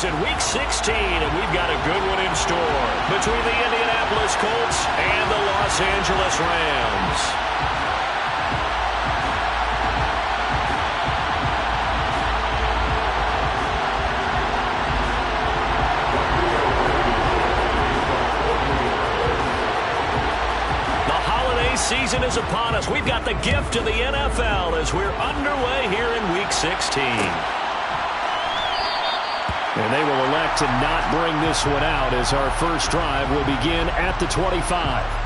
in Week 16, and we've got a good one in store between the Indianapolis Colts and the Los Angeles Rams. The holiday season is upon us. We've got the gift of the NFL as we're underway here in Week 16. And they will elect to not bring this one out as our first drive will begin at the 25.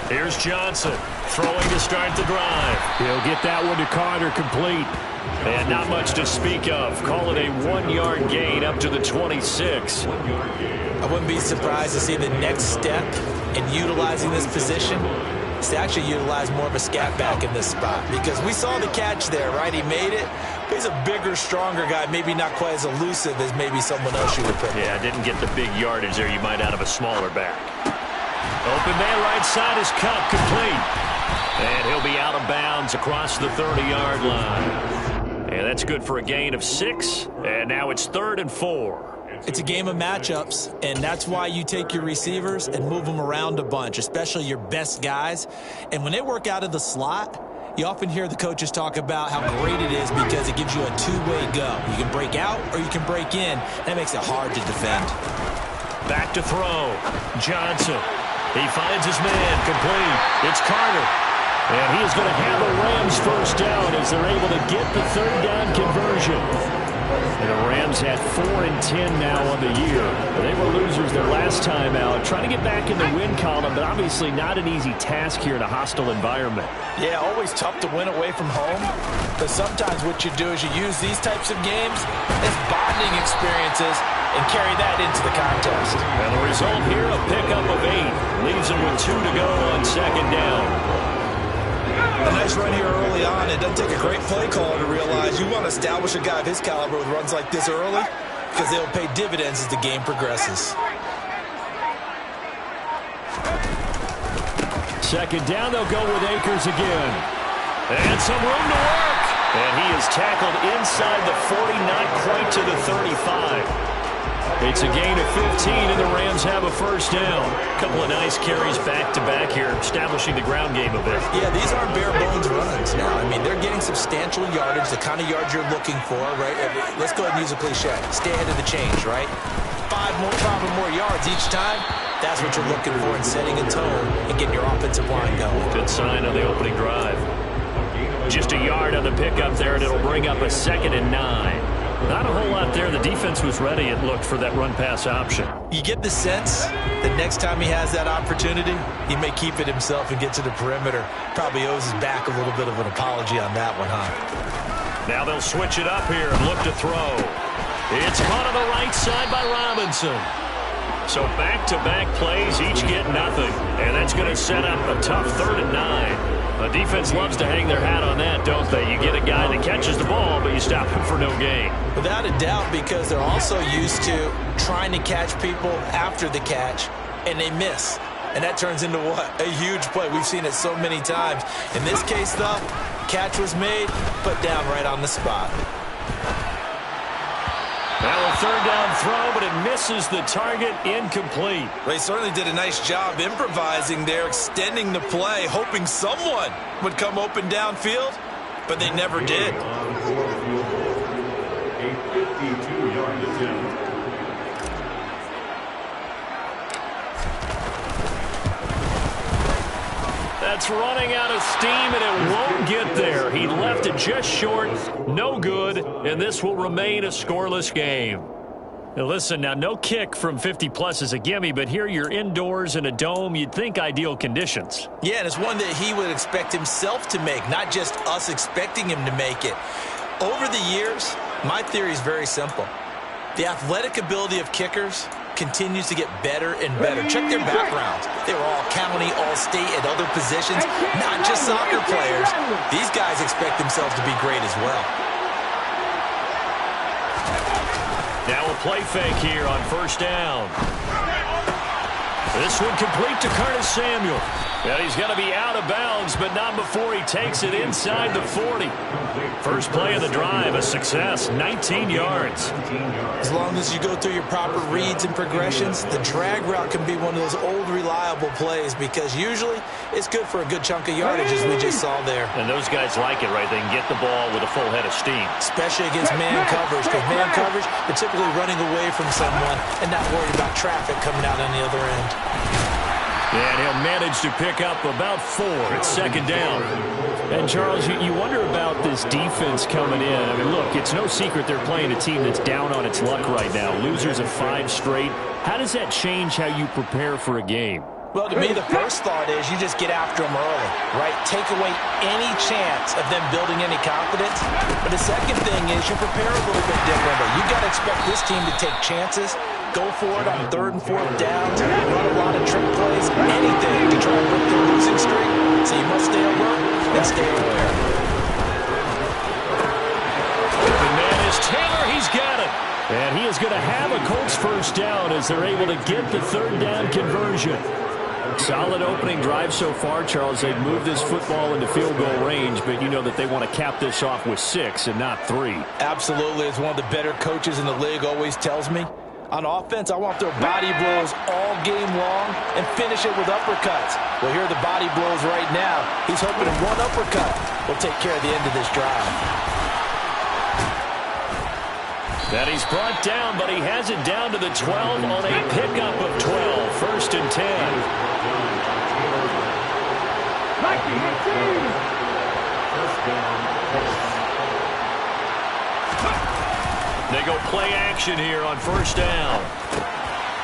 Here's Johnson throwing to start the drive. He'll get that one to Carter complete. And not much to speak of. Call it a 1-yard gain up to the 26. I wouldn't be surprised to see the next step in utilizing this position is to actually utilize more of a scat back in this spot. Because we saw the catch there, right? He made it. He's a bigger, stronger guy, maybe not quite as elusive as maybe someone else you would put. Yeah, didn't get the big yardage there you might out of a smaller back. Open man right side is cut complete. And he'll be out of bounds across the 30-yard line. And that's good for a gain of 6. And now it's 3rd and 4. It's a game of matchups, and that's why you take your receivers and move them around a bunch, especially your best guys. And when they work out of the slot, you often hear the coaches talk about how great it is because it gives you a two-way go. You can break out or you can break in. That makes it hard to defend. Back to throw. Johnson. He finds his man complete. It's Carter. And he is going to have the Rams first down as they're able to get the 3rd down conversion. And the Rams had 4-10 now on the year. They were losers their last time out. Trying to get back in the win column, but obviously not an easy task here in a hostile environment. Yeah, always tough to win away from home. But sometimes what you do is you use these types of games as bonding experiences and carry that into the contest. And the result here, a pickup of 8. Leaves them with 2 to go on 2nd down. A nice run here early on. It doesn't take a great play caller to realize you want to establish a guy of his caliber with runs like this early because they'll pay dividends as the game progresses. 2nd down, they'll go with Akers again. And some room to work. And he is tackled inside the 40, not quite to the 35. It's a gain of 15, and the Rams have a first down. A couple of nice carries back-to-back here, establishing the ground game a bit. Yeah, these aren't bare-bones runs now. I mean, they're getting substantial yardage, the kind of yards you're looking for, right? Let's go ahead and use a cliche. Stay ahead of the change, right? 5 or more yards each time. That's what you're looking for in setting a tone and getting your offensive line going. Good sign on the opening drive. Just a yard on the pickup there, and it'll bring up a 2nd and 9. Not a whole lot there. The defense was ready, it looked, for that run-pass option. You get the sense that next time he has that opportunity, he may keep it himself and get to the perimeter. Probably owes his back a little bit of an apology on that one, huh? Now they'll switch it up here and look to throw. It's caught on the right side by Robinson. So back-to-back plays, each get nothing. And that's going to set up a tough 3rd and 9. The defense loves to hang their hat on that, don't they? You get a guy that catches the ball, but you stop him for no gain. Without a doubt, because they're also used to trying to catch people after the catch, and they miss. And that turns into what? A huge play. We've seen it so many times. In this case, though, catch was made, put down right on the spot. Now a 3rd down throw, but it misses the target, incomplete. They certainly did a nice job improvising there, extending the play, hoping someone would come open downfield, but they never did. That's running out of steam, and it won't get there. He left it just short, no good, and this will remain a scoreless game. Now listen, now no kick from 50-plus is a gimme, but here you're indoors in a dome. You'd think ideal conditions. Yeah, and it's one that he would expect himself to make, not just us expecting him to make it. Over the years, my theory is very simple. The athletic ability of kickers continues to get better and better. Check their backgrounds. They were all county, all state, at other positions, not just soccer players. These guys expect themselves to be great as well. Now a play fake here on first down. This one complete to Curtis Samuel. And he's going to be out of bounds, but not before he takes it inside the 40. First play of the drive, a success, 19 yards. As long as you go through your proper reads and progressions, the drag route can be one of those old reliable plays because usually it's good for a good chunk of yardage, as we just saw there. And those guys like it, right? They can get the ball with a full head of steam. Especially against man coverage, because man coverage, they're typically running away from someone and not worried about traffic coming out on the other end. And he'll manage to pick up about 4 at second down. And, Charles, you wonder about this defense coming in. I mean, look, it's no secret they're playing a team that's down on its luck right now. Losers of 5 straight. How does that change how you prepare for a game? Well, to me, the first thought is you just get after them early, right? Take away any chance of them building any confidence. But the second thing is you prepare a little bit differently. You got to expect this team to take chances, go for it on 3rd and 4th downs, run a lot of trick plays, anything to try and break their losing streak. So you must stay alert and stay aware. The man is Taylor. He's got it. And he is going to have a Colts first down as they're able to get the 3rd down conversion. Solid opening drive so far, Charles. They've moved this football into field goal range, but you know that they want to cap this off with 6 and not 3. Absolutely. As one of the better coaches in the league always tells me, on offense, I want their body blows all game long and finish it with uppercuts. Well, here are the body blows right now. He's hoping one uppercut will take care of the end of this drive. And he's brought down, but he has it down to the 12 on a pickup of 12. 1st and 10. They go play action here on first down.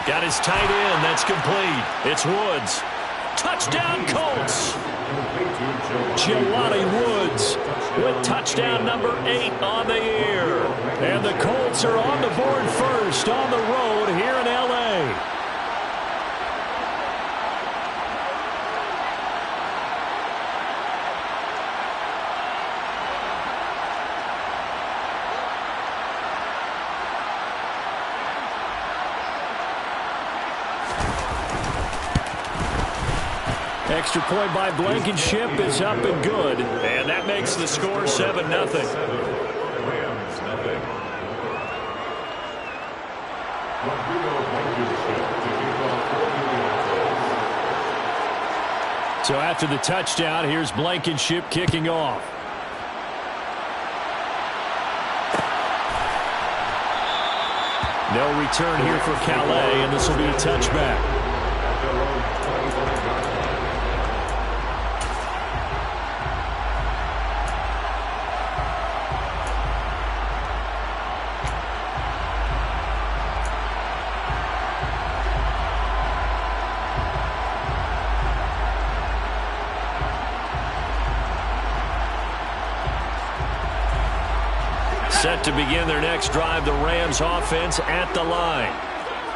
Got his tight end. That's complete. It's Woods. Touchdown, Colts. Jelani Woods with touchdown number 8 on the year. And the Colts are on the board first on the road here in L.A. Extra point by Blankenship is up and good. And that makes the score 7-0. So after the touchdown, here's Blankenship kicking off. No return here for Calais, and this will be a touchback. Set to begin their next drive, the Rams offense at the line.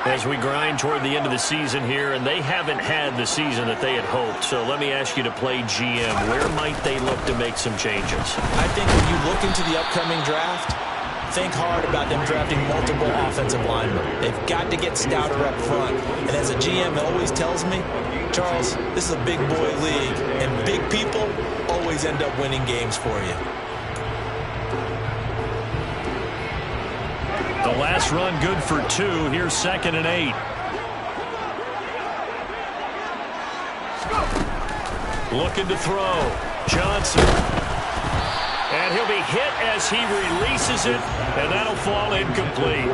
As we grind toward the end of the season here, and they haven't had the season that they had hoped. So let me ask you to play GM. Where might they look to make some changes? I think when you look into the upcoming draft, think hard about them drafting multiple offensive linemen. They've got to get stouter up front. And as a GM always tells me, Charles, this is a big boy league, and big people always end up winning games for you. The last run good for 2. Here's 2nd and 8. Looking to throw. Johnson. And he'll be hit as he releases it, and that'll fall incomplete.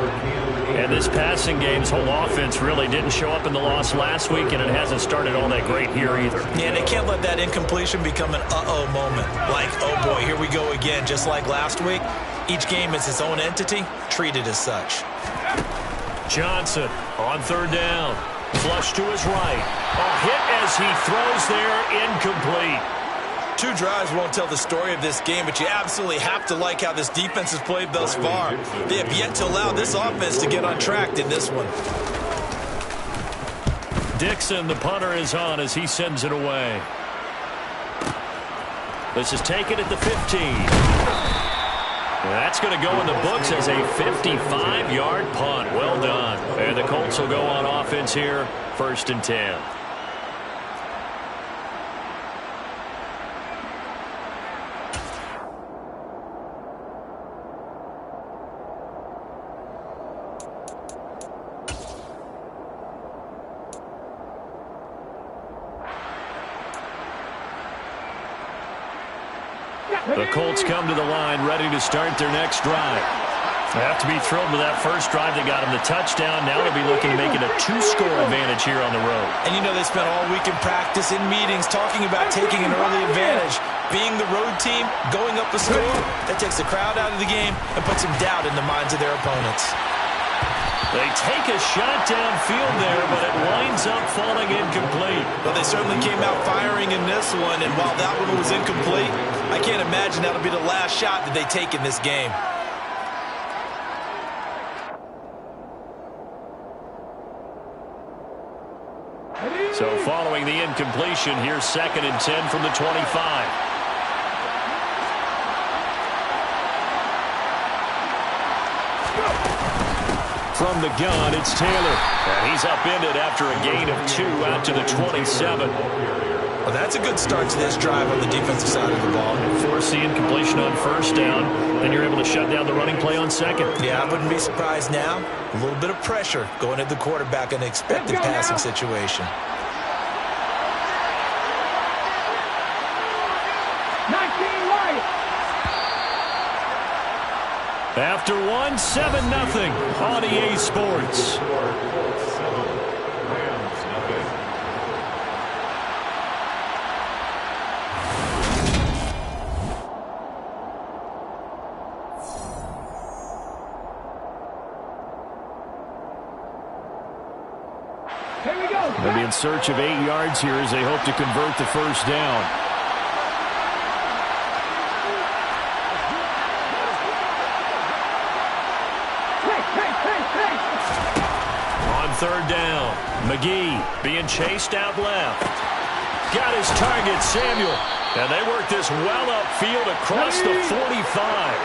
And this passing game's whole offense really didn't show up in the loss last week, and it hasn't started all that great here either. Yeah, they can't let that incompletion become an uh-oh moment. Like, oh boy, here we go again, just like last week. Each game is its own entity, treated as such. Johnson on third down. Flush to his right. A hit as he throws there, incomplete. 2 drives won't tell the story of this game, but you absolutely have to like how this defense has played thus far. They have yet to allow this offense to get on track in this one. Dixon, the punter, is on as he sends it away. This is taken at the 15. That's going to go in the books as a 55-yard punt. Well done. And the Colts will go on offense here, 1st and 10. The Colts come to the line ready to start their next drive. They have to be thrilled with that first drive. They got them the touchdown. Now they'll be looking to make it a 2-score advantage here on the road. And you know they spent all week in practice, in meetings, talking about taking an early advantage. Being the road team, going up a score, that takes the crowd out of the game and puts some doubt in the minds of their opponents. They take a shot downfield there, but it winds up falling incomplete. Well, they certainly came out firing in this one, and while that one was incomplete, I can't imagine that'll be the last shot that they take in this game. So following the incompletion, here's 2nd and 10 from the 25. From the gun, it's Taylor. And he's upended after a gain of 2 out to the 27. Well, that's a good start to this drive on the defensive side of the ball. Force the incompletion on 1st down. Then you're able to shut down the running play on 2nd. Yeah, I wouldn't be surprised now. A little bit of pressure going at the quarterback in an expected passing situation. 19 right. After 7-0 on EA Sports. Here we go. They'll be in search of 8 yards here as they hope to convert the 1st down. On 3rd down, McGee being chased out left. Got his target, Samuel. And they work this well upfield across the 45.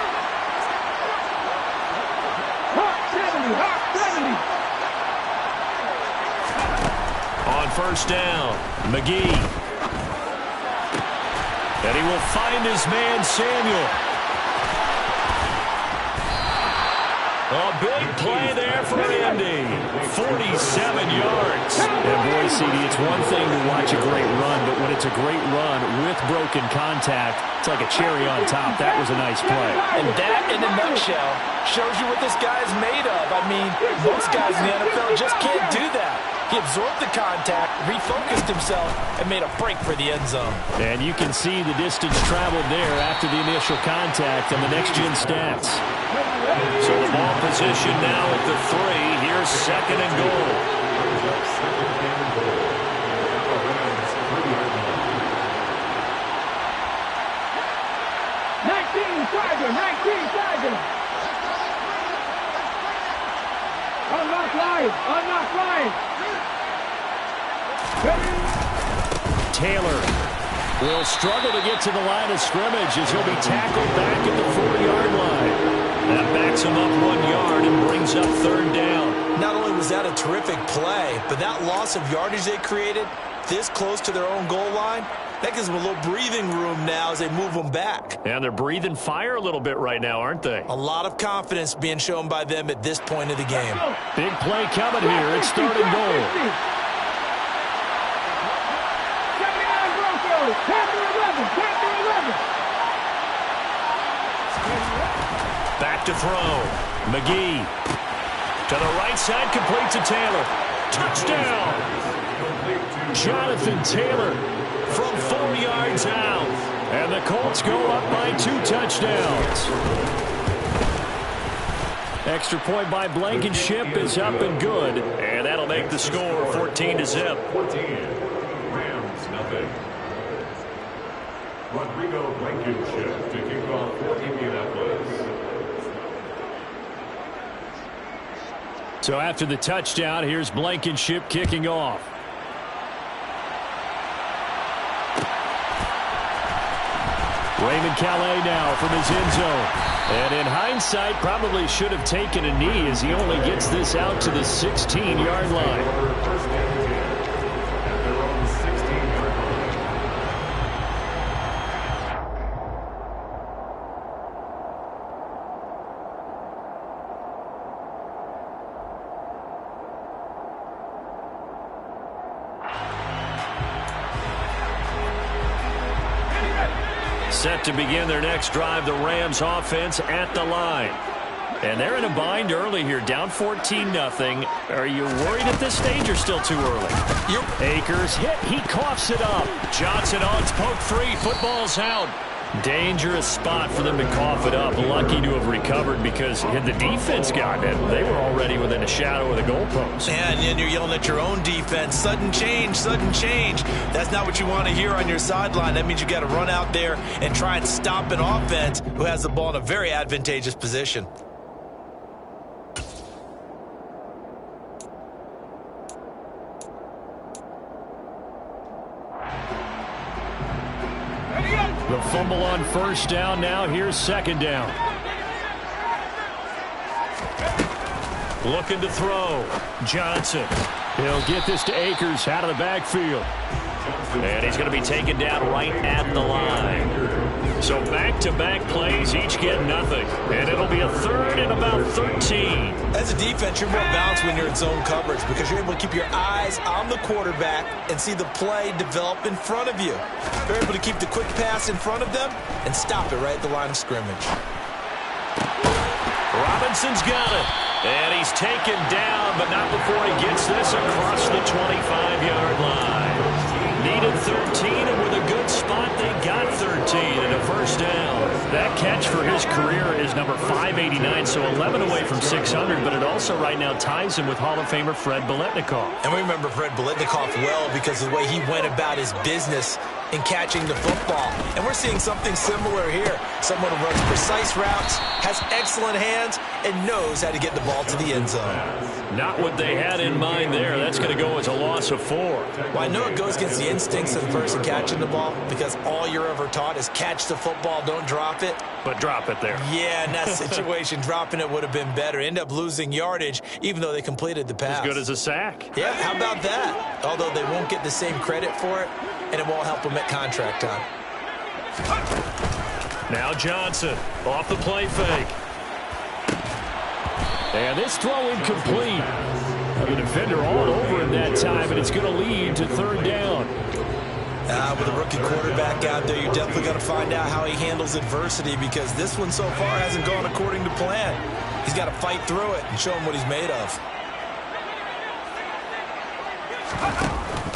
Hot 70, hot 70. On 1st down, McGee. And he will find his man, Samuel. A big play there for Andy. 47 yards. And boy, CD, it's one thing to watch a great run, but when it's a great run with broken contact, it's like a cherry on top. That was a nice play. And that, in a nutshell, shows you what this guy is made of. I mean, most guys in the NFL just can't do that. He absorbed the contact, refocused himself, and made a break for the end zone. And you can see the distance traveled there after the initial contact on the next-gen stats. So the ball position now at the 3. Here's 2nd and goal. Unlock line! Unlock line! Taylor will struggle to get to the line of scrimmage as he'll be tackled back at the 4-yard line. That backs him up 1 yard and brings up 3rd down. Not only was that a terrific play, but that loss of yardage they created this close to their own goal line, that gives them a little breathing room now as they move them back. And they're breathing fire a little bit right now, aren't they? A lot of confidence being shown by them at this point of the game. Big play coming here. It's 3rd and goal. 79 Broncos! 10-11! 10-11! Back to throw. McGee. To the right side, complete to Taylor. Touchdown! Jonathan Taylor from 4 yards out. And the Colts go up by 2 touchdowns. Extra point by Blankenship is up and good. And that'll make the score 14-0. 14. Rams, nothing. Rodrigo Blankenship to kick off for Indianapolis. So after the touchdown, here's Blankenship kicking off. Raymond Calais now from his end zone. And in hindsight, probably should have taken a knee as he only gets this out to the 16-yard line. First and 10 at their own 16-yard line. Set to begin their next drive, the Rams offense at the line. And they're in a bind early here, down 14-0. Are you worried at this stage or still too early? Akers hit, he coughs it up. Johnson on, it's poked free, football's out. Dangerous spot for them to cough it up. Lucky to have recovered because had the defense gotten it, they were already within a shadow of the goalpost. And then you're yelling at your own defense. Sudden change, sudden change. That's not what you want to hear on your sideline. That means you got to run out there and try and stop an offense who has the ball in a very advantageous position. The fumble on first down now. Here's second down. Looking to throw. Johnson. He'll get this to Akers out of the backfield. And he's going to be taken down right at the line. So back-to-back plays, each get nothing. And it'll be a third and about 13. As a defense, you're more balanced when you're in zone coverage because you're able to keep your eyes on the quarterback and see the play develop in front of you. You're able to keep the quick pass in front of them and stop it right at the line of scrimmage. Robinson's got it. And he's taken down, but not before he gets this across the 25-yard line. Needed 13, and with a good spot, they got 13 and a first down. That catch for his career is number 589, so 11 away from 600, but it also right now ties him with Hall of Famer Fred Biletnikoff. And we remember Fred Biletnikoff well because of the way he went about his business in catching the football. And we're seeing something similar here. Someone who runs precise routes, has excellent hands, and knows how to get the ball to the end zone. Not what they had in mind there. That's going to go as a loss of 4. Well, I know it goes against the instincts of the person catching the ball because all you're ever taught is catch the football, don't drop it. But drop it there. Yeah, in that situation, dropping it would have been better. End up losing yardage, even though they completed the pass. As good as a sack. Yeah, how about that? Although they won't get the same credit for it, and it won't help them at contract time. Now Johnson off the play fake. And this throw incomplete. The defender all over him that time, and it's going to lead to third down. With a rookie quarterback out there, you're definitely going to find out how he handles adversity because this one so far hasn't gone according to plan. He's got to fight through it and show him what he's made of.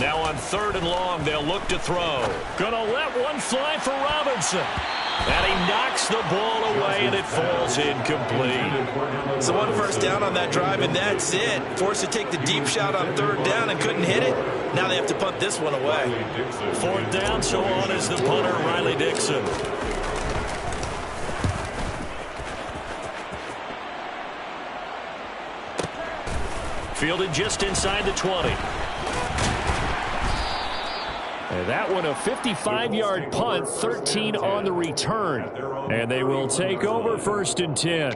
Now on third and long, they'll look to throw. Gonna let one fly for Robinson. And he knocks the ball away, and it falls incomplete. So one first down on that drive, and that's it. Forced to take the deep shot on third down and couldn't hit it. Now they have to punt this one away. Fourth down, so on is the punter, Riley Dixon. Fielded just inside the 20. And that one a 55-yard punt, 13 on the return. And they will take over first and 10.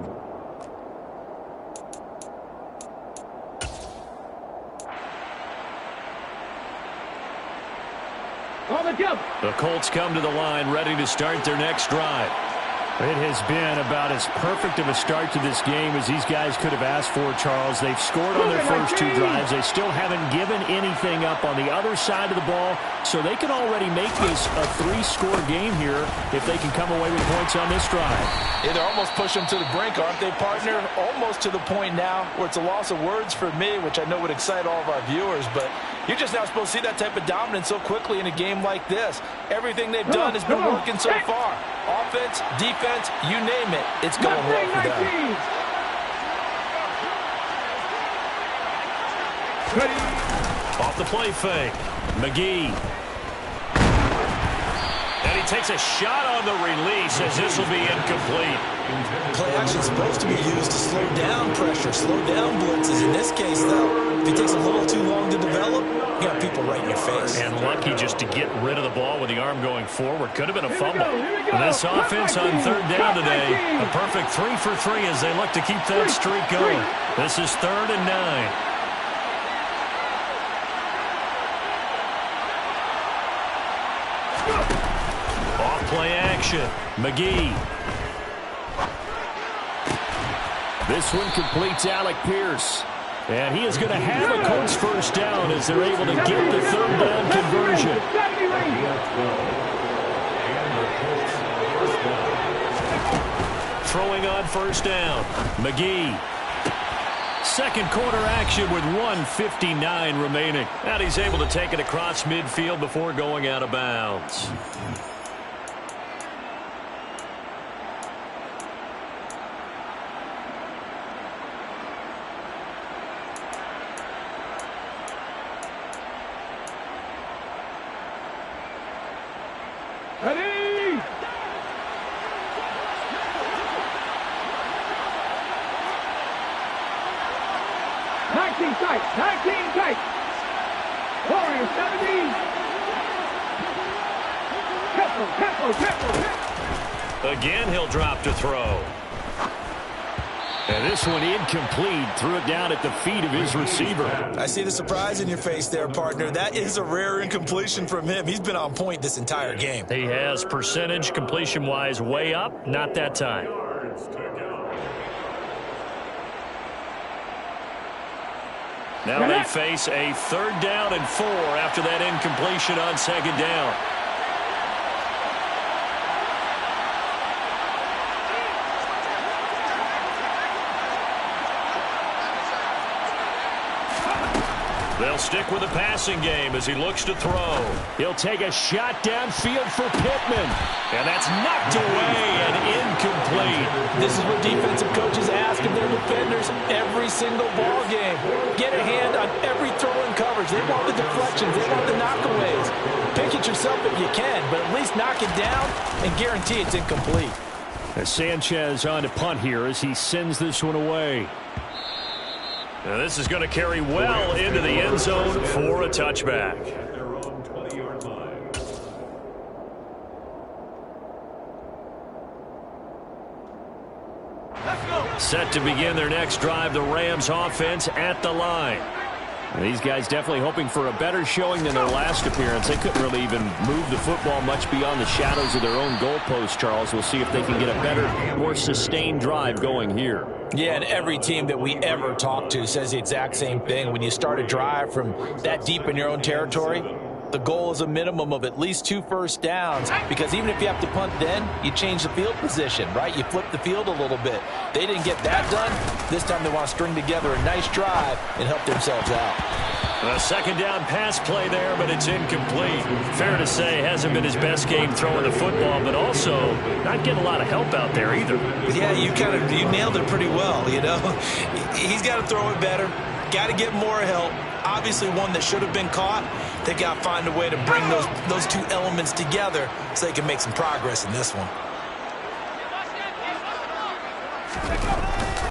The Colts come to the line ready to start their next drive. It has been about as perfect of a start to this game as these guys could have asked for, Charles. They've scored on their first 2 drives. They still haven't given anything up on the other side of the ball, so they can already make this a 3-score game here if they can come away with points on this drive. Yeah, they're almost pushing them to the brink, aren't they, partner? Almost to the point now where it's a loss of words for me, which I know would excite all of our viewers, but you're just not supposed to see that type of dominance so quickly in a game like this. Everything they've done has been working so far. Offense, defense, you name it, it's going well for them. Ready. Off the play fake. McGee. And he takes a shot on the release as this will be incomplete. Play action is supposed to be used to slow down pressure, slow down blitzes. In this case, though, if it takes a little too long to develop, you got people right in your face. And lucky just to get rid of the ball with the arm going forward. Could have been a fumble. This offense on third down today, a perfect 3 for 3 as they look to keep that streak going. This is 3rd and 9. Play action. McGee. This one completes Alec Pierce. And he is going to have a Colts first down as they're able to get the third down conversion. Throwing on first down. McGee. Second quarter action with 1:59 remaining. And he's able to take it across midfield before going out of bounds. Ready. 19 tight. 19 tight. Warriors 70. Tempo. Again, he'll drop to throw. And this one incomplete. Threw it down at the feet of his receiver. I see the surprise in your face there, partner. That is a rare incompletion from him. He's been on point this entire game. He has percentage completion-wise way up. Not that time. Now they face a 3rd down and 4 after that incompletion on 2nd down. They'll stick with the passing game as he looks to throw. He'll take a shot downfield for Pittman. And that's knocked away and incomplete. This is what defensive coaches ask of their defenders every single ball game. Get a hand on every throw in coverage. They want the deflections. They want the knockaways. Pick it yourself if you can, but at least knock it down and guarantee it's incomplete. As Sanchez on to punt here as he sends this one away. Now this is going to carry well into the end zone for a touchback. Set to begin their next drive, the Rams offense at the line. And these guys definitely hoping for a better showing than their last appearance. They couldn't really even move the football much beyond the shadows of their own goalpost, Charles. We'll see if they can get a better, more sustained drive going here. Yeah, and every team that we ever talk to says the exact same thing. When you start a drive from that deep in your own territory, the goal is a minimum of at least 2 first downs, because even if you have to punt then, you change the field position, right? You flip the field a little bit. They didn't get that done. This time they want to string together a nice drive and help themselves out. A 2nd down pass play there, but it's incomplete. Fair to say, hasn't been his best game throwing the football, but also not getting a lot of help out there either. Yeah, you nailed it pretty well, you know. He's got to throw it better. Got to get more help. Obviously one that should have been caught. They got to find a way to bring those two elements together so they can make some progress in this one.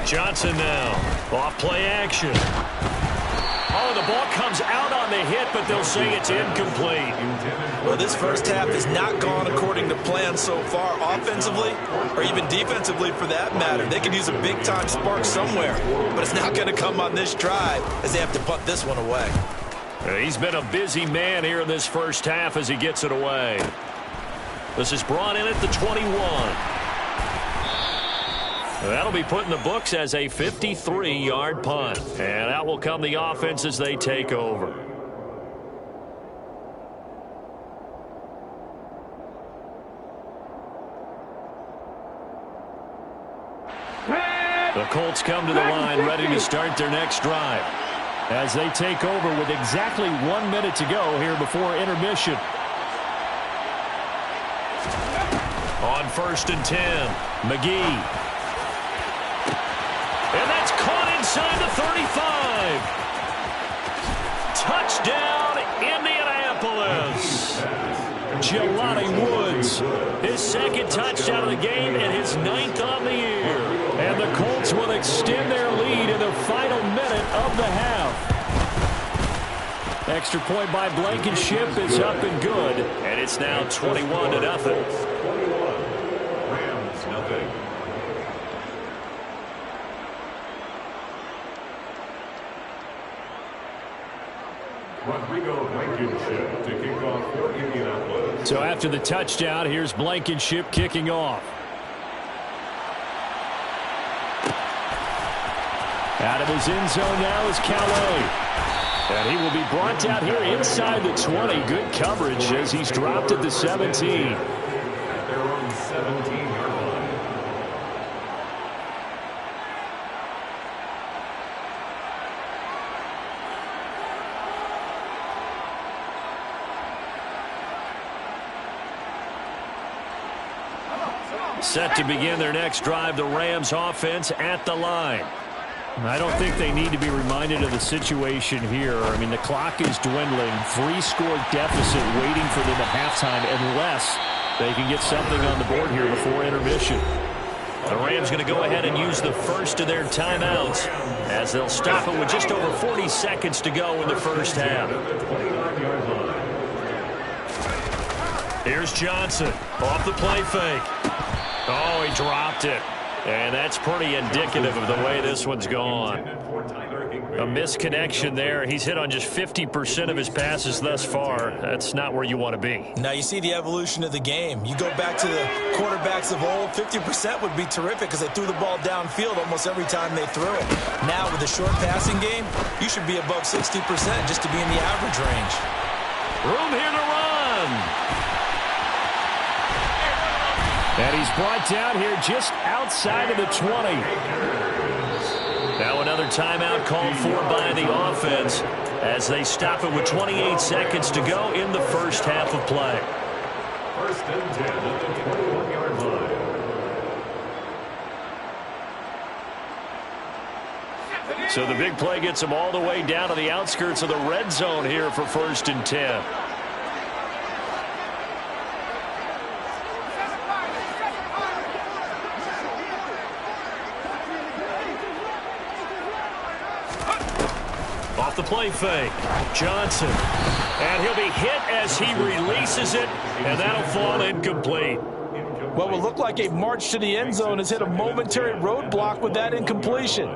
Johnson now. Off play action. Oh, the ball comes out on the hit, but they'll say it's incomplete. Well, this first half has not gone according to plan so far, offensively or even defensively for that matter. They could use a big-time spark somewhere, but it's not going to come on this drive as they have to punt this one away. He's been a busy man here in this first half as he gets it away. This is brought in at the 21. That'll be put in the books as a 53-yard punt. And out will come the offense as they take over. The Colts come to the line ready to start their next drive as they take over with exactly 1 minute to go here before intermission. On 1st and 10, McGee. And that's caught inside the 35. Touchdown, Indianapolis. Jelani Woods, his second touchdown of the game and his 9th on the year. And the Colts will extend their lead in the final minute of the half. Extra point by Blankenship is up and good. And it's now 21-0. 21. Rams, nothing. Rodrigo Blankenship to kick off for Indianapolis. So after the touchdown, here's Blankenship kicking off. Out of his end zone now is Calais. And he will be brought down here inside the 20. Good coverage as he's dropped at the 17. At their own 17-yard line. Set to begin their next drive, the Rams offense at the line. I don't think they need to be reminded of the situation here. I mean, the clock is dwindling. 3-score deficit waiting for them at halftime unless they can get something on the board here before intermission. The Rams going to go ahead and use the first of their timeouts as they'll stop it with just over 40 seconds to go in the first half. Here's Johnson off the play fake. Oh, he dropped it. And that's pretty indicative of the way this one's gone. A misconnection there. He's hit on just 50% of his passes thus far. That's not where you want to be. Now you see the evolution of the game. You go back to the quarterbacks of old, 50% would be terrific because they threw the ball downfield almost every time they threw it. Now with the short passing game, you should be above 60% just to be in the average range. Room here to run. And he's brought down here just outside of the 20. Now another timeout called for by the offense as they stop it with 28 seconds to go in the first half of play. First and 10 at the 21-yard line. So the big play gets them all the way down to the outskirts of the red zone here for first and 10. Off the play fake, Johnson. And he'll be hit as he releases it, and that'll fall incomplete. What will look like a march to the end zone has hit a momentary roadblock with that incompletion.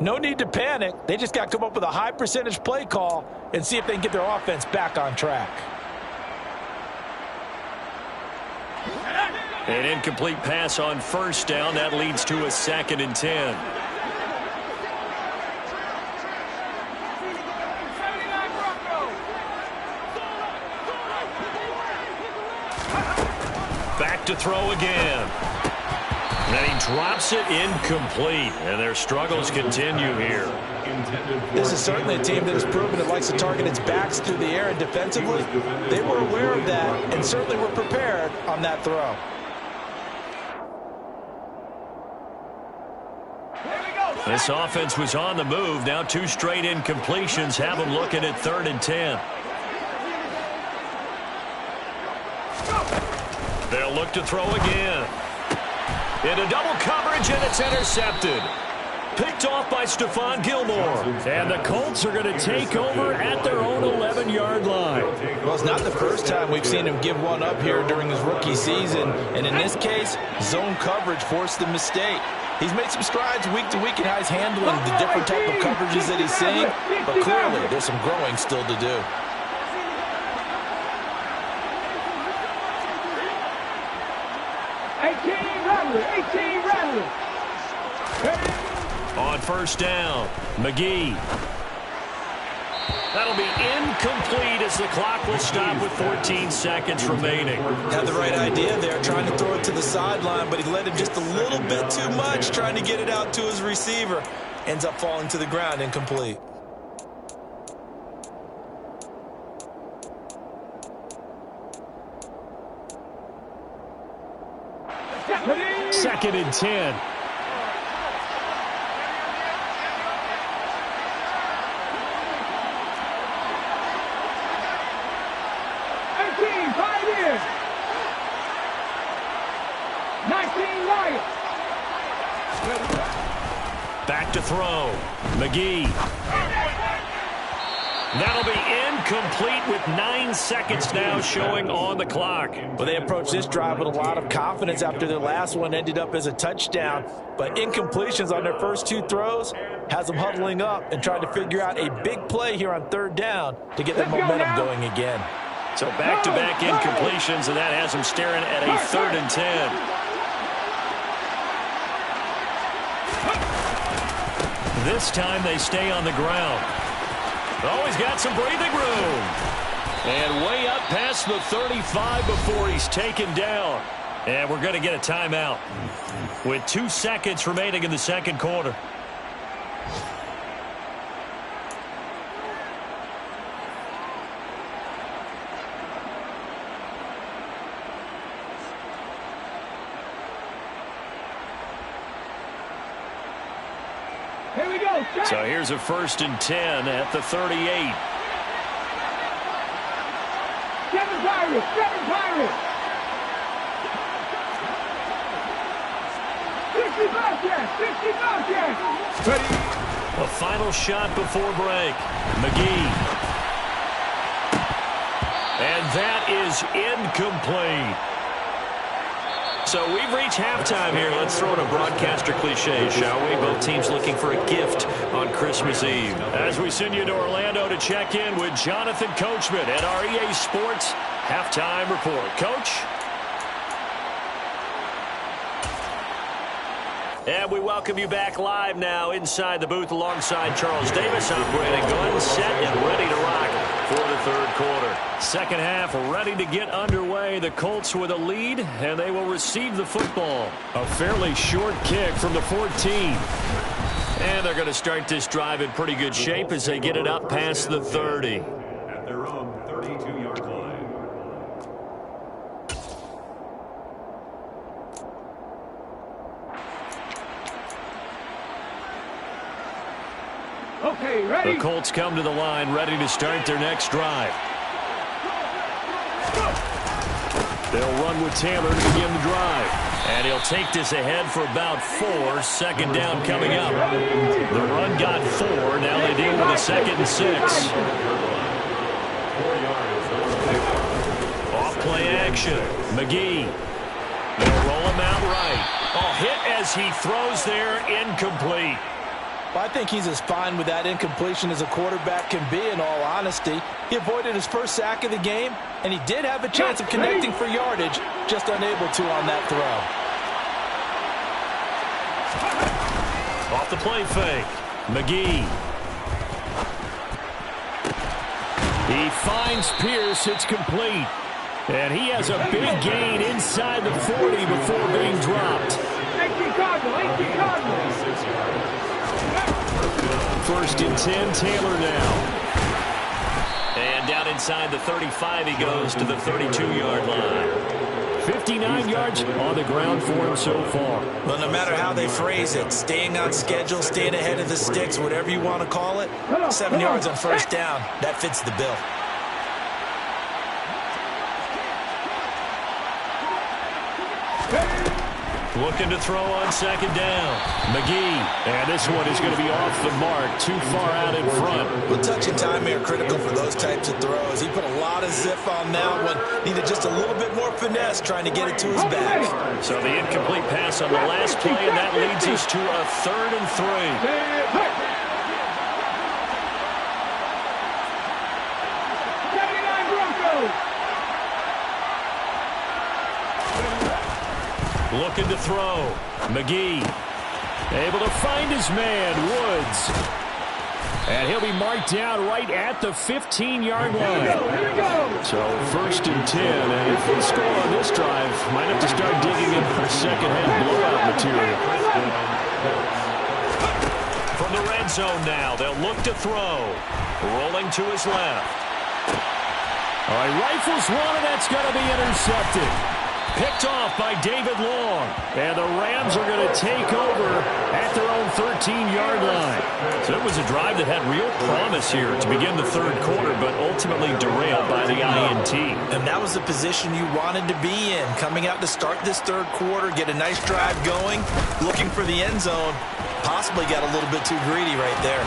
No need to panic. They just got to come up with a high percentage play call and see if they can get their offense back on track. An incomplete pass on first down. That leads to a 2nd and 10. Back to throw again. And then he drops it incomplete. And their struggles continue here. This is certainly a team that has proven it likes to target its backs through the air, and defensively, they were aware of that and certainly were prepared on that throw. This offense was on the move. Now 2 straight incompletions have them looking at 3rd and 10. They'll look to throw again. Into double coverage, and it's intercepted. Picked off by Stephon Gilmore. And the Colts are going to take over at their own 11-yard line. Well, it's not the first time we've seen him give one up here during his rookie season. And in this case, zone coverage forced the mistake. He's made some strides week to week in how he's handling the different type of coverages that he's seeing. But clearly, there's some growing still to do. On first down, McGee. That'll be incomplete as the clock will stop with 14 seconds remaining. Had the right idea there, trying to throw it to the sideline, but he led him just a little bit too much, trying to get it out to his receiver. Ends up falling to the ground, incomplete. Second and 10. throw. McGee. That'll be incomplete with 9 seconds now showing on the clock. Well, they approached this drive with a lot of confidence after their last one ended up as a touchdown. But incompletions on their first 2 throws has them huddling up and trying to figure out a big play here on 3rd down to get their momentum going again. So back-to-back incompletions, and that has them staring at a 3rd and 10. This time they stay on the ground. Oh, he's got some breathing room. And way up past the 35 before he's taken down. And we're going to get a timeout with 2 seconds remaining in the 2nd quarter. Here we go. So here's a 1st and 10 at the 38. 7 Pirates. 7 Pirates. 60 Bobcats. 60 Bobcats. Ready. A final shot before break. McGee. And that is incomplete. So we've reached halftime here. Let's throw in a broadcaster cliche, shall we? Both teams looking for a gift on Christmas Eve. As we send you to Orlando to check in with Jonathan Coachman at our EA Sports Halftime Report. Coach? And we welcome you back live now inside the booth alongside Charles Davis. I'm Brandon Glenn, set and ready to rock for the 3rd quarter. 2nd half ready to get underway. The Colts with a lead, and they will receive the football. A fairly short kick from the 14. And they're going to start this drive in pretty good shape as they get it up past the 30. At their own 32-yard line. Okay, ready. The Colts come to the line ready to start their next drive. They'll run with Taylor to begin the drive. And he'll take this ahead for about 4. 2nd down coming up. The run got 4. Now they deal with a 2nd and 6. Off play action. McGee. They'll roll him out right. Oh, hit as he throws there. Incomplete. Well, I think he's as fine with that incompletion as a quarterback can be, in all honesty. He avoided his first sack of the game, and he did have a chance of connecting for yardage, just unable to on that throw. Off the play fake. McGee. He finds Pierce. It's complete. And he has a big gain inside the 40 before being dropped. 18 Cardinal. 18 Cardinal. 1st and 10, Taylor now. And down inside the 35, he goes to the 32-yard line. 59 yards on the ground for him so far. Well, no matter how they phrase it, staying on schedule, staying ahead of the sticks, whatever you want to call it, 7 yards on 1st down, that fits the bill. Looking to throw on 2nd down. McGee. And this one is going to be off the mark, too far out in front. Well, touch and timing are critical for those types of throws. He put a lot of zip on that one. Needed just a little bit more finesse trying to get it to his back. So the incomplete pass on the last play, and that leads us to a 3rd and 3. 79 Broncos. Looking to throw. McGee. Able to find his man, Woods. And he'll be marked down right at the 15-yard line. So 1st and 10. And if they score on this drive, might have to start digging in for second-half blowout material. From the red zone now, they'll look to throw. Rolling to his left. All right, rifles one, and that's going to be intercepted. Picked off by David Long. And the Rams are going to take over at their own 13-yard line. So it was a drive that had real promise here to begin the 3rd quarter, but ultimately derailed by the INT. And that was the position you wanted to be in. Coming out to start this 3rd quarter, get a nice drive going, looking for the end zone. Possibly got a little bit too greedy right there.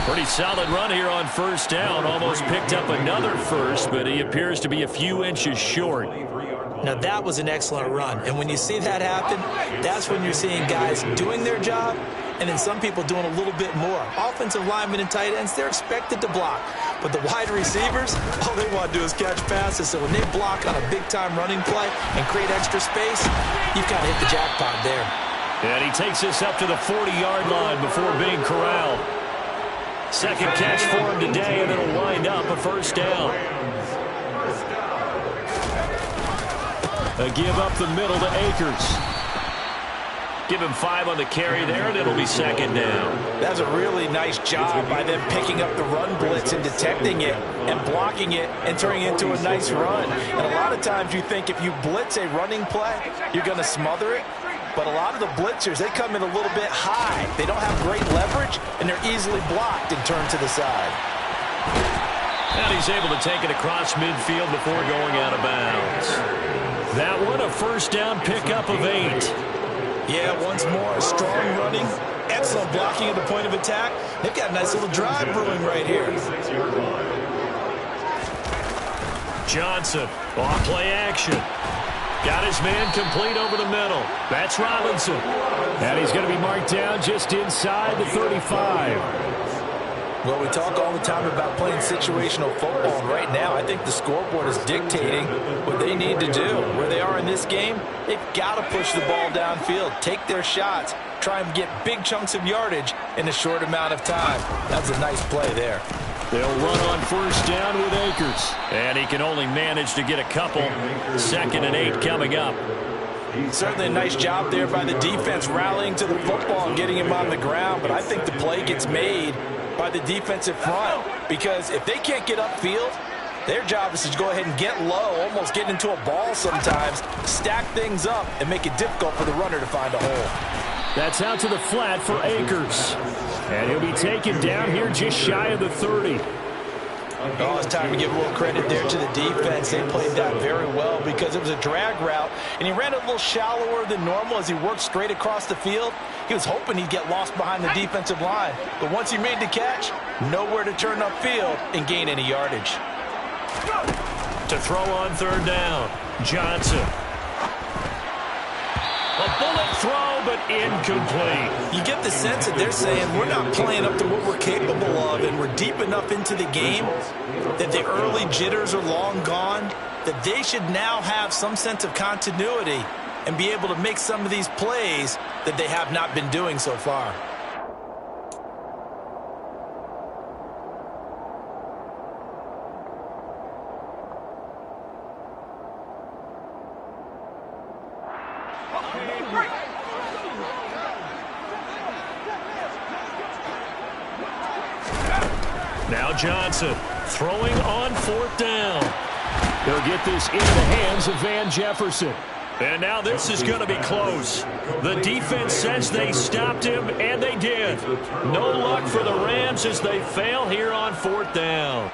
Pretty solid run here on first down. Almost picked up another first, but he appears to be a few inches short. Now, that was an excellent run. And when you see that happen, that's when you're seeing guys doing their job and then some people doing a little bit more. Offensive linemen and tight ends, they're expected to block. But the wide receivers, all they want to do is catch passes. So when they block on a big-time running play and create extra space, you've kind of hit the jackpot there. And he takes this up to the 40-yard line before being corralled. Second catch for him today, and it'll wind up a first down. A give up the middle to Akers. Give him 5 on the carry there, and it'll be second down. That's a really nice job by them picking up the run blitz and detecting it and blocking it and turning it into a nice run. And a lot of times you think if you blitz a running play, you're going to smother it. But a lot of the blitzers, they come in a little bit high. They don't have great leverage, and they're easily blocked and turned to the side. And he's able to take it across midfield before going out of bounds. That one, a first down pickup of 8. Yeah, once more, strong running, excellent blocking at the point of attack. They've got a nice little drive brewing right here. Johnson, off play action. Got his man complete over the middle. That's Robinson. And he's going to be marked down just inside the 35. Well, we talk all the time about playing situational football, and right now I think the scoreboard is dictating what they need to do. Where they are in this game, they've got to push the ball downfield, take their shots, try and get big chunks of yardage in a short amount of time. That's a nice play there. They'll run on first down with Akers. And he can only manage to get a couple. 2nd and 8 coming up. Certainly a nice job there by the defense rallying to the football and getting him on the ground, but I think the play gets made by the defensive front, because if they can't get upfield, their job is to go ahead and get low, almost get into a ball sometimes, stack things up, and make it difficult for the runner to find a hole. That's out to the flat for Akers. And he'll be taken down here just shy of the 30. Oh, it's time to give a little credit there to the defense. They played that very well because it was a drag route, and he ran a little shallower than normal as he worked straight across the field. He was hoping he'd get lost behind the defensive line, but once he made the catch, nowhere to turn upfield and gain any yardage. To throw on third down, Johnson. A bullet throw, but incomplete. You get the sense that they're saying we're not playing up to what we're capable of, and we're deep enough into the game that the early jitters are long gone, that they should now have some sense of continuity and be able to make some of these plays that they have not been doing so far. Now Johnson throwing on fourth down. They'll get this into the hands of Van Jefferson. And now this is going to be close. The defense says they stopped him, and they did. No luck for the Rams as they fail here on fourth down.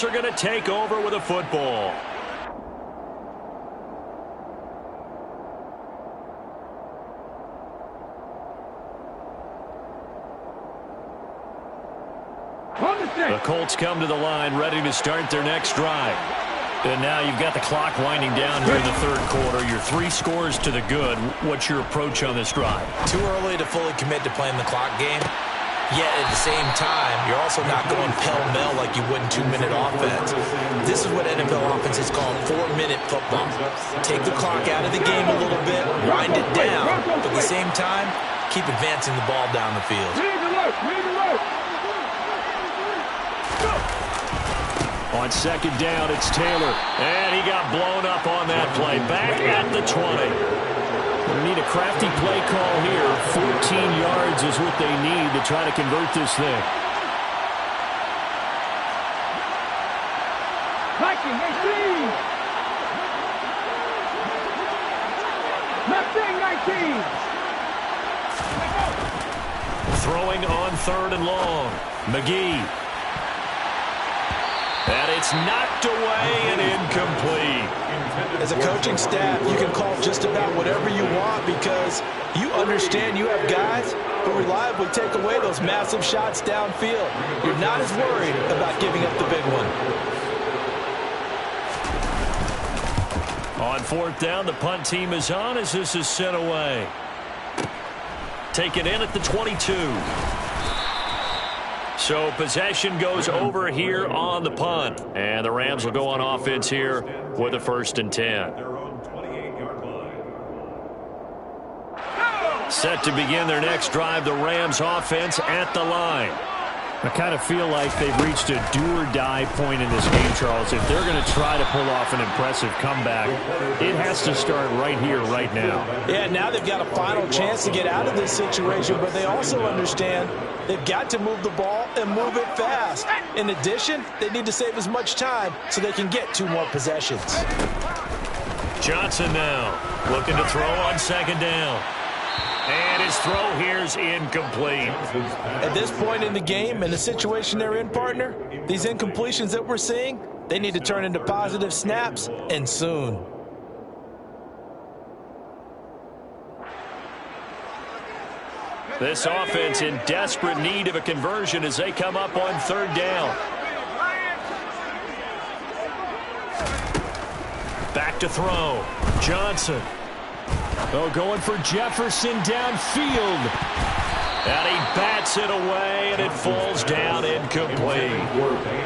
Colts are going to take over with a football. The Colts come to the line ready to start their next drive. And now you've got the clock winding down here in the third quarter. You're 3 scores to the good. What's your approach on this drive? Too early to fully commit to playing the clock game. Yet at the same time, you're also not going pell-mell like you would in 2-minute offense. This is what NFL offenses call 4-minute football. Take the clock out of the game a little bit, wind it down, but at the same time, keep advancing the ball down the field. On second down, it's Taylor. And he got blown up on that play. Back at the 20. They need a crafty play call here. 14 yards is what they need to try to convert this thing. 19. Throwing on third and long. McGee. And it's knocked away and incomplete. As a coaching staff, you can call just about whatever you want because you understand you have guys who reliably take away those massive shots downfield. You're not as worried about giving up the big one. On fourth down, the punt team is on as this is sent away. Taken in at the 22. So possession goes over here on the punt. And the Rams will go on offense here with a 1st and 10. Set to begin their next drive, the Rams offense at the line. I kind of feel like they've reached a do-or-die point in this game, Charles. If they're going to try to pull off an impressive comeback, it has to start right here, right now. Yeah, now they've got a final chance to get out of this situation, but they also understand they've got to move the ball and move it fast. In addition, they need to save as much time so they can get 2 more possessions. Johnson now looking to throw on 2nd down. And his throw here's incomplete. At this point in the game and the situation they're in, partner, these incompletions that we're seeing, they need to turn into positive snaps, and soon. This offense in desperate need of a conversion as they come up on 3rd down. Back to throw. Johnson. Oh, going for Jefferson downfield. And he bats it away, and it falls down incomplete.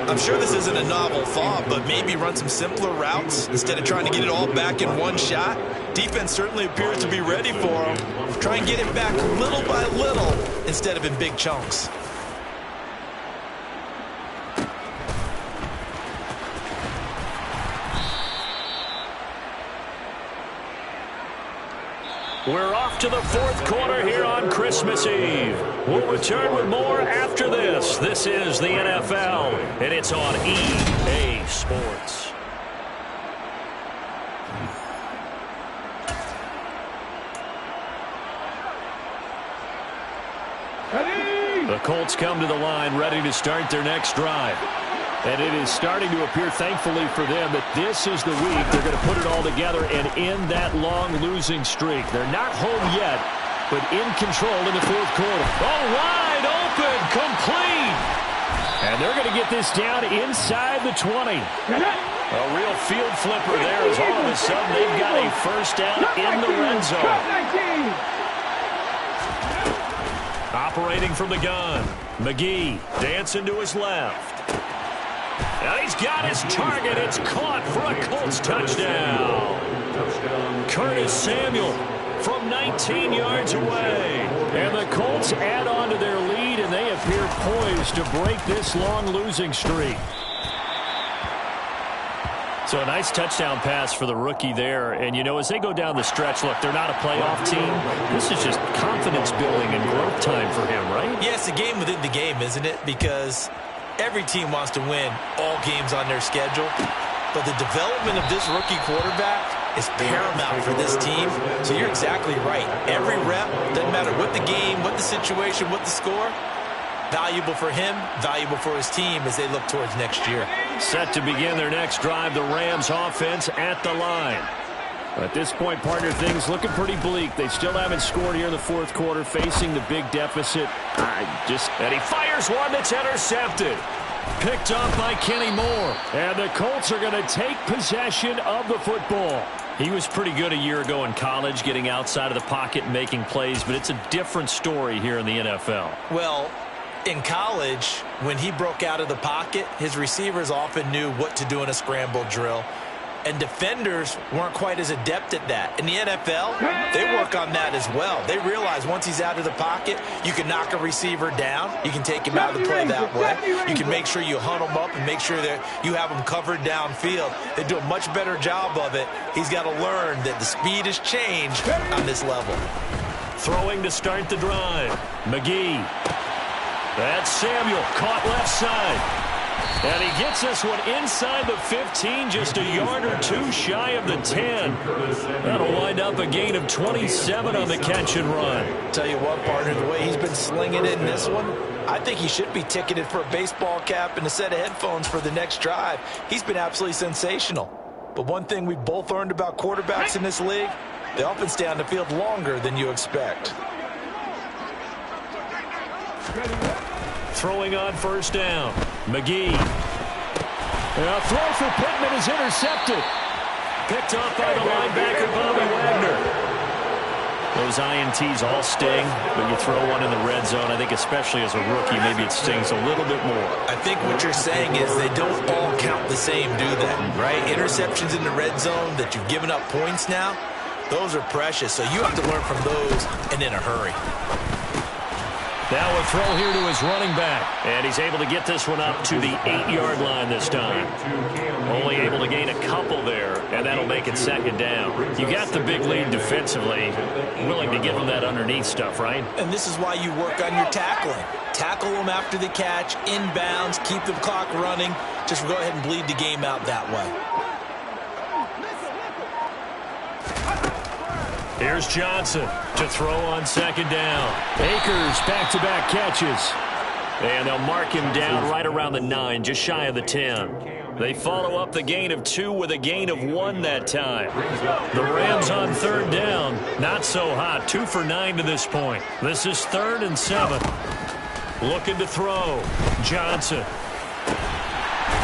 I'm sure this isn't a novel thought, but maybe run some simpler routes instead of trying to get it all back in one shot. Defense certainly appears to be ready for him. Try and get it back little by little instead of in big chunks. We're off to the 4th quarter here on Christmas Eve. We'll return with more after this. This is the NFL, and it's on EA Sports. The Colts come to the line ready to start their next drive. And it is starting to appear, thankfully for them, that this is the week they're going to put it all together and end that long losing streak. They're not home yet, but in control in the 4th quarter. Oh, wide open, complete. And they're going to get this down inside the 20. A real field flipper there as all of a sudden they've got a 1st down in the red zone. Operating from the gun, McGee dancing to his left. And he's got his target. It's caught for a Colts touchdown. Curtis Samuel from 19 yards away. And the Colts add on to their lead, and they appear poised to break this long losing streak. So a nice touchdown pass for the rookie there. And, you know, as they go down the stretch, look, they're not a playoff team. This is just confidence building and growth time for him, right? Yeah, it's a game within the game, isn't it? Because every team wants to win all games on their schedule. But the development of this rookie quarterback is paramount for this team. So you're exactly right. Every rep, doesn't matter what the game, what the situation, what the score, valuable for him, valuable for his team as they look towards next year. Set to begin their next drive, the Rams offense at the line. At this point, partner, things looking pretty bleak. They still haven't scored here in the 4th quarter, facing the big deficit. And he fires one that's intercepted. Picked up by Kenny Moore. And the Colts are going to take possession of the football. He was pretty good a year ago in college, getting outside of the pocket and making plays, but it's a different story here in the NFL. Well, in college, when he broke out of the pocket, his receivers often knew what to do in a scramble drill. And defenders weren't quite as adept at that. In the NFL, they work on that as well. They realize once he's out of the pocket, you can knock a receiver down. You can take him out of the play that way. You can make sure you hunt him up and make sure that you have him covered downfield. They do a much better job of it. He's got to learn that the speed has changed on this level. Throwing to start the drive. McGee. That's Samuel, caught left side. And he gets this one inside the 15, just a yard or two shy of the 10. That'll wind up a gain of 27 on the catch and run. Tell you what, partner, the way he's been slinging it in this one, I think he should be ticketed for a baseball cap and a set of headphones for the next drive. He's been absolutely sensational. But one thing we've both learned about quarterbacks in this league, they often stay on the field longer than you expect. Throwing on first down. McGee. And a throw for Pittman is intercepted. Picked up by the linebacker, Bobby Wagner. Those INTs all sting, but you throw one in the red zone, I think especially as a rookie, maybe it stings a little bit more. I think what you're saying is they don't all count the same, do they? Right? Interceptions in the red zone that you've given up points now, those are precious. So you have to learn from those and in a hurry. Now a throw here to his running back. And he's able to get this one up to the 8-yard line this time. Only able to gain a couple there, and that'll make it second down. You got the big lead defensively. Willing to give him that underneath stuff, right? And this is why you work on your tackling. Tackle them after the catch, inbounds, keep the clock running. Just go ahead and bleed the game out that way. Here's Johnson to throw on second down. Akers back-to-back catches. And they'll mark him down right around the 9, just shy of the 10. They follow up the gain of 2 with a gain of 1 that time. The Rams on third down. Not so hot. 2 for 9 to this point. This is 3rd and 7. Looking to throw. Johnson.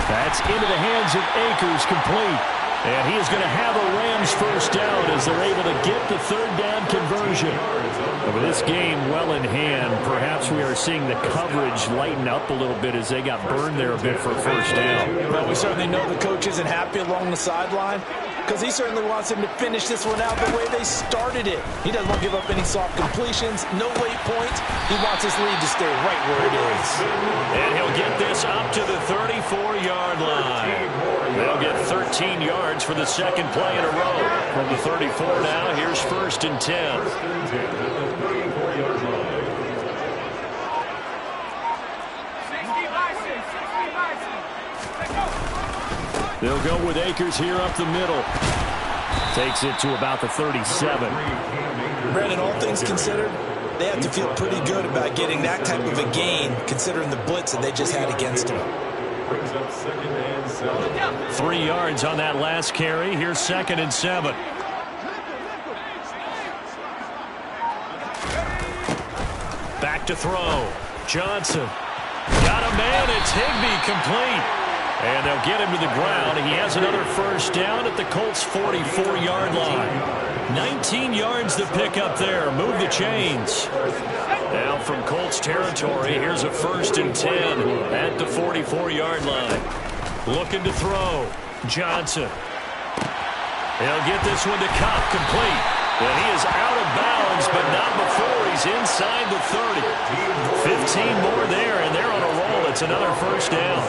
That's into the hands of Akers, complete. And he is going to have a Rams first down as they're able to get the third down conversion. And with this game well in hand, perhaps we are seeing the coverage lighten up a little bit as they got burned there a bit for a first down. Well, we certainly know the coach isn't happy along the sideline because he certainly wants him to finish this one out the way they started it. He doesn't want to give up any soft completions, no late points. He wants his lead to stay right where it is. And he'll get this up to the 34-yard line. They'll get 13 yards for the second play in a row. From the 34 now, here's 1st and 10. They'll go with Akers here up the middle. Takes it to about the 37. Brandon, all things considered, they have to feel pretty good about getting that type of a gain considering the blitz that they just had against him. 3 yards on that last carry. Here's 2nd and 7. Back to throw. Johnson. Got a man. It's Higbee, complete. And they'll get him to the ground. He has another first down at the Colts' 44-yard line. 19 yards to pick up there. Move the chains. Now from Colts territory, here's a 1st and 10 at the 44-yard line. Looking to throw. Johnson. He'll get this one to Cobb, complete. And he is out of bounds, but not before he's inside the 30. 15 more there, and they're on a roll. It's another first down.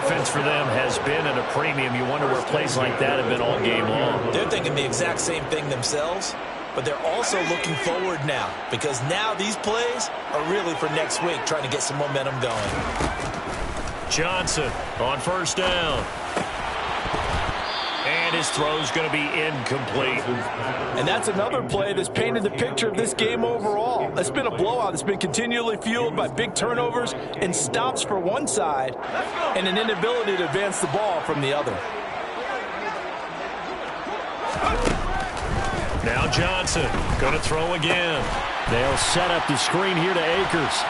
Offense for them has been at a premium. You wonder where plays like that have been all game long. They're thinking the exact same thing themselves, but they're also looking forward now because now these plays are really for next week, trying to get some momentum going. Johnson on first down. And his throw's going to be incomplete. And that's another play that's painted the picture of this game overall. It's been a blowout. It's been continually fueled by big turnovers and stops for one side and an inability to advance the ball from the other. Now Johnson going to throw again. They'll set up the screen here to Akers.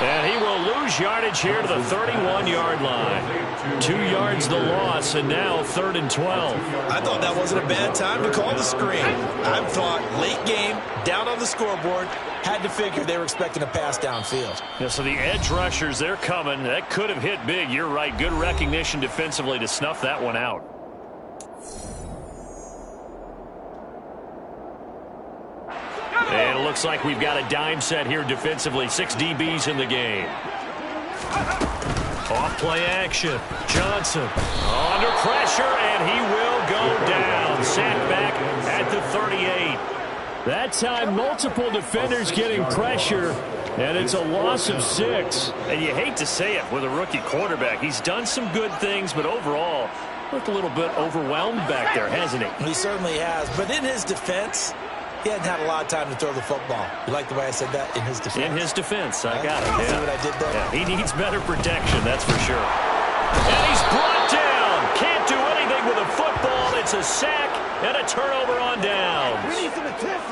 And he will lose yardage here to the 31-yard line. 2 yards the loss, and now 3rd and 12. I thought that wasn't a bad time to call the screen. I thought late game, down on the scoreboard, had to figure they were expecting a pass downfield. Yeah, so the edge rushers, they're coming. That could have hit big. You're right. Good recognition defensively to snuff that one out. And it looks like we've got a dime set here defensively. 6 DBs in the game. Off play action. Johnson under pressure, and he will go down. Sacked back at the 38. That time, multiple defenders getting pressure, and it's a loss of 6. And you hate to say it with a rookie quarterback. He's done some good things, but overall, looked a little bit overwhelmed back there, hasn't he? He certainly has. But in his defense, He hadn't had a lot of time to throw the football. You like the way I said that? In his defense. In his defense, I got it. See what I did there? Yeah, he needs better protection, that's for sure. And he's brought down. Can't do anything with a football. It's a sack and a turnover on downs.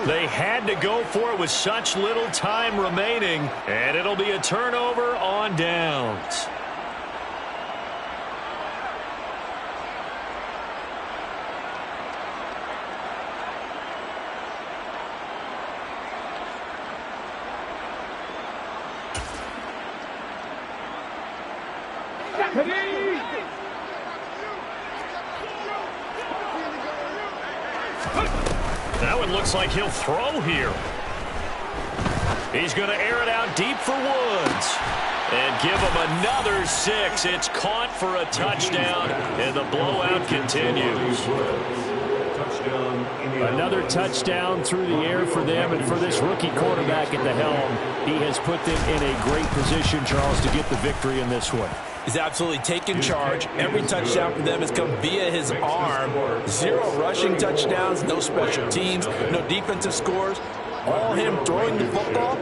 They had to go for it with such little time remaining, and it'll be a turnover on downs. That one looks like he'll throw here. He's going to air it out deep for Woods. And give him another 6. It's caught for a touchdown, and the blowout continues. Another touchdown through the air for them, and for this rookie quarterback at the helm, he has put them in a great position, Charles, to get the victory in this one. He's absolutely taken charge. Every touchdown for them has come via his arm. 0 rushing touchdowns, no special teams, no defensive scores. All him throwing the football.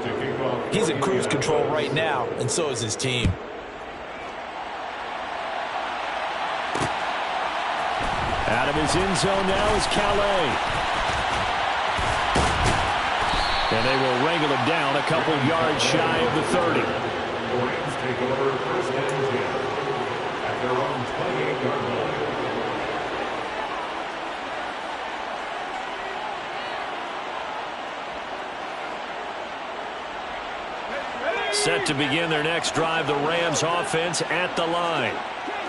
He's in cruise control right now, and so is his team. Out of his end zone now is Calais. And they will wrangle him down a couple yards shy of the 30. Rams take over first and 10 at their own 28-yard line. Set to begin their next drive, the Rams offense at the line.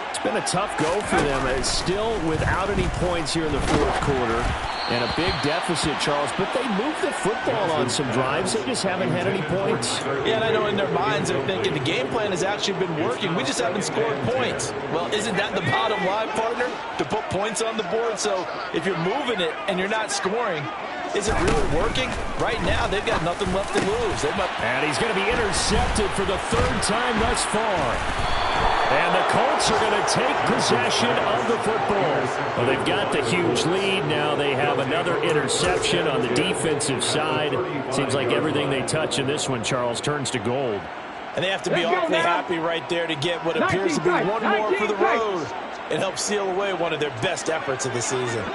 It's been a tough go for them. It's still without any points here in the fourth quarter. And a big deficit, Charles. But they moved the football on some drives. They just haven't had any points. Yeah, and I know in their minds they're thinking the game plan has actually been working. We just haven't scored points. Well, isn't that the bottom line, partner? To put points on the board? So if you're moving it and you're not scoring, is it really working? Right now, they've got nothing left to lose. And he's going to be intercepted for the 3rd time thus far. And the Colts are going to take possession of the football. Well, they've got the huge lead. Now they have another interception on the defensive side. Seems like everything they touch in this one, Charles, turns to gold. And they have to be awfully happy right there to get what appears to be one more for the road. It helps seal away one of their best efforts of the season.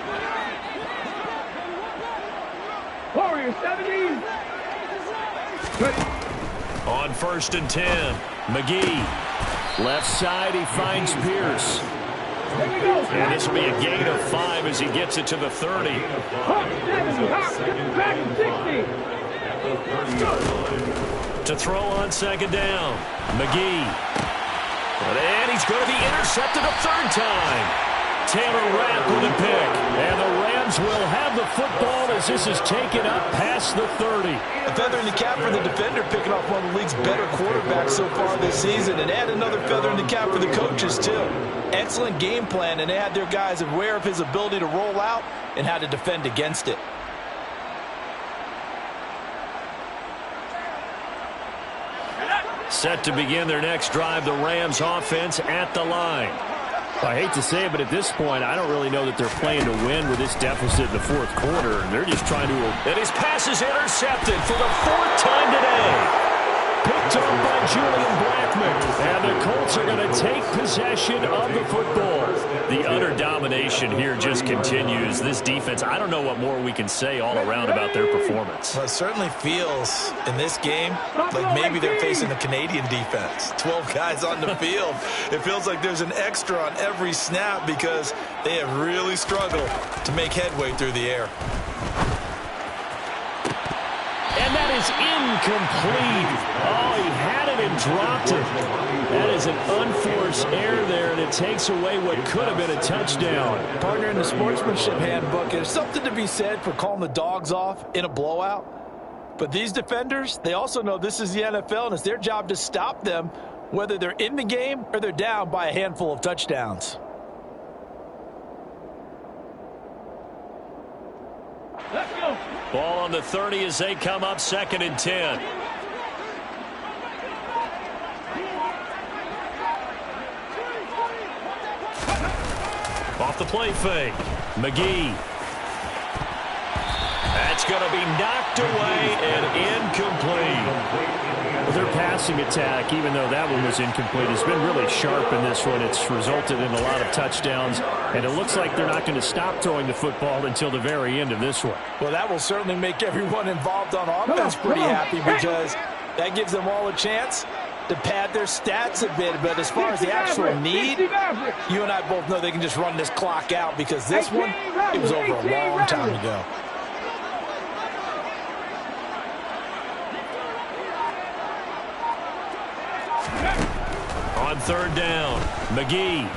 Warriors 17. On 1st and 10, McGee. Left side, he finds Pierce. And this will be a gain of 5 as he gets it to the 30. To throw on 2nd down, McGee. And he's going to be intercepted a 3rd time. Taylor Rapp with a pick. And the Rams will have the football as this is taken up past the 30. A feather in the cap for the defender, picking off one of the league's better quarterbacks so far this season. And add another feather in the cap for the coaches, too. Excellent game plan, and they had their guys aware of his ability to roll out and how to defend against it. Set to begin their next drive, the Rams offense at the line. I hate to say it, but at this point, I don't really know that they're playing to win with this deficit in the fourth quarter. They're just trying to... And his pass is intercepted for the 4th time today. Picked up by Julian Blackman. And the Colts are going to take possession of the football. The utter domination here just continues. This defense, I don't know what more we can say all around about their performance. Well, it certainly feels in this game like maybe they're facing the Canadian defense. 12 guys on the field. It feels like there's an extra on every snap because they have really struggled to make headway through the air. And that is incomplete. Oh, he had it and dropped it. That is an unforced error there, and it takes away what could have been a touchdown. Partner, in the sportsmanship handbook, there's something to be said for calling the dogs off in a blowout. But these defenders, they also know this is the NFL, and it's their job to stop them, whether they're in the game or they're down by a handful of touchdowns. Let's go. Ball on the 30 as they come up 2nd and 10. Off the play fake. McGee. It's going to be knocked away and incomplete. Their passing attack, even though that one was incomplete, has been really sharp in this one. It's resulted in a lot of touchdowns, and it looks like they're not going to stop throwing the football until the very end of this one. Well, that will certainly make everyone involved on offense pretty happy, because that gives them all a chance to pad their stats a bit. But as far as the actual need, you and I both know they can just run this clock out, because this one, it was over a long time ago. On third down, McGee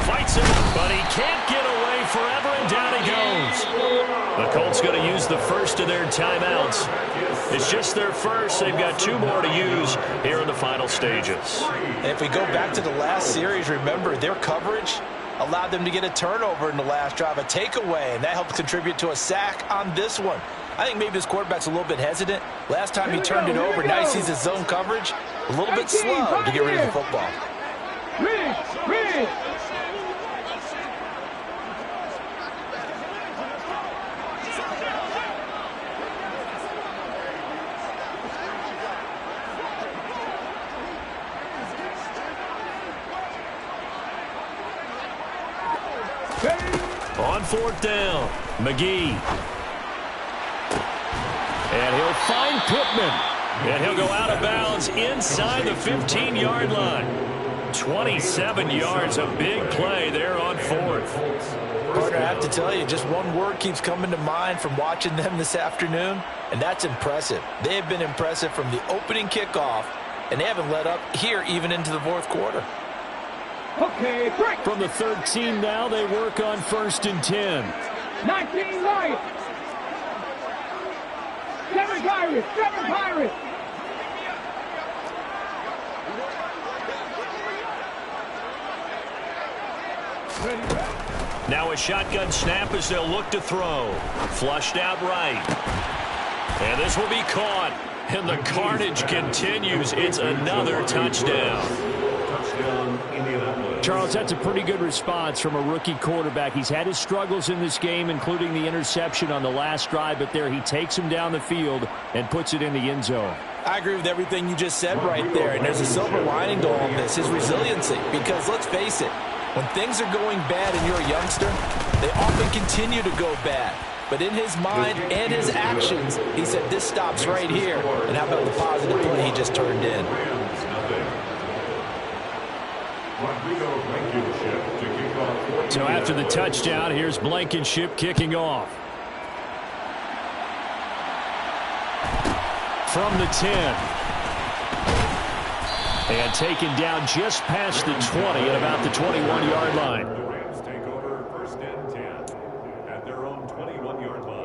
fights it, but he can't get away forever, and down he goes. The Colts going to use the first of their timeouts. It's just their first. They've got 2 more to use here in the final stages. And if we go back to the last series, remember, their coverage allowed them to get a turnover in the last drive, a takeaway, and that helped contribute to a sack on this one. I think maybe this quarterback's a little bit hesitant. Last time he turned it over, now he sees his zone coverage a little bit slow to get rid of the football. On fourth down, McGee. And he'll find Pittman. And he'll go out of bounds inside the 15-yard line. 27 yards, a big play there on fourth. Partner, I have to tell you, just one word keeps coming to mind from watching them this afternoon, and that's impressive. They have been impressive from the opening kickoff, and they haven't let up here even into the fourth quarter. Okay, break. From the 13 now, they work on 1st and 10. 19 right. 7 Pirates, 7 Pirates. Now a shotgun snap as they'll look to throw. Flushed out right. And this will be caught. And the carnage continues. It's another touchdown. Charles, that's a pretty good response from a rookie quarterback. He's had his struggles in this game, including the interception on the last drive, but there he takes him down the field and puts it in the end zone. I agree with everything you just said right there, and there's a silver lining to all this, his resiliency, because let's face it, when things are going bad and you're a youngster, they often continue to go bad. But in his mind and his actions, he said, this stops right here. And how about the positive play he just turned in? So after the touchdown, here's Blankenship kicking off. From the 10. And taken down just past the 20 at about the 21-yard line. The Rams take over 1st and 10 at their own 21-yard line.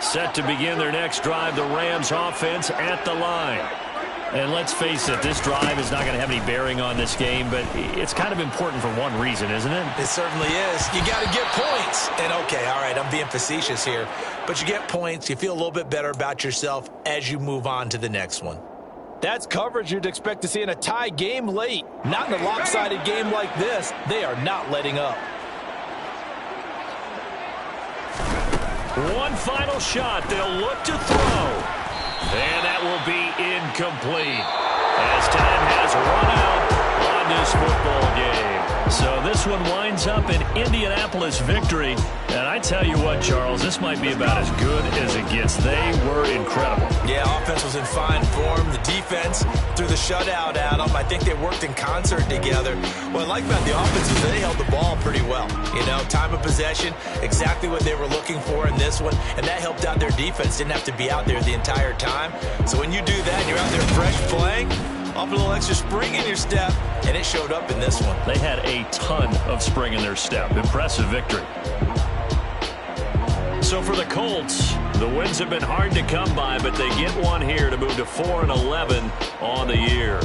Set to begin their next drive, the Rams offense at the line. And let's face it, this drive is not going to have any bearing on this game, but it's kind of important for one reason, isn't it? It certainly is. You got to get points. And okay, all right, I'm being facetious here, but you get points, you feel a little bit better about yourself as you move on to the next one. That's coverage you'd expect to see in a tie game late. Not in a lopsided game like this. They are not letting up. One final shot. They'll look to throw. And that will be incomplete as time has run out on this football game. So this one winds up an Indianapolis victory. And I tell you what, Charles, this might be about as good as it gets. They were incredible. Yeah, offense was in fine form. The defense threw the shutout at them. I think they worked in concert together. What I like about the offense is they held the ball pretty well. You know, time of possession, exactly what they were looking for in this one. And that helped out their defense. Didn't have to be out there the entire time. So when you do that and you're out there fresh playing, off a little extra spring in your step, and it showed up in this one. They had a ton of spring in their step. Impressive victory. So for the Colts, the wins have been hard to come by, but they get one here to move to 4-11 on the year.